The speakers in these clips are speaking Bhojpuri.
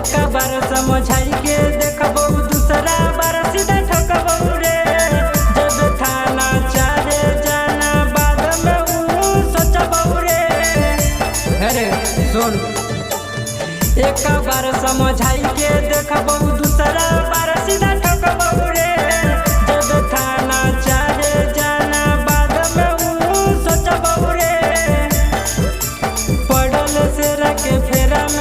एक बार समझाई के देखबो दूसरा बार सीधा ठकबो रे। जब थाना चाहे जाना बाद में ऊ सोचबो रे। अरे सुन, एक बार समझाई के देखबो दूसरा बार सीधा ठकबो रे। जब थाना चाहे जाना बाद में ऊ सोचबो रे। पढ़ल से रखे फेरा में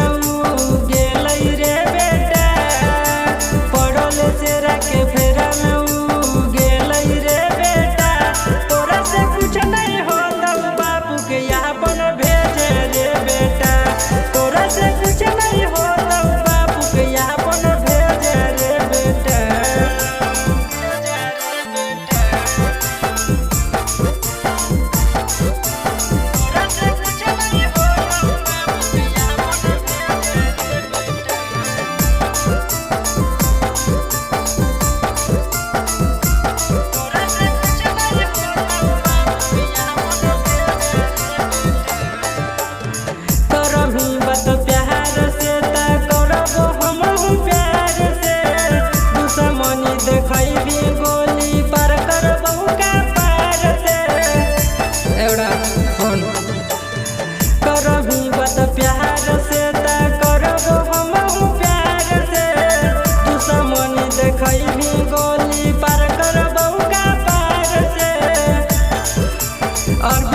और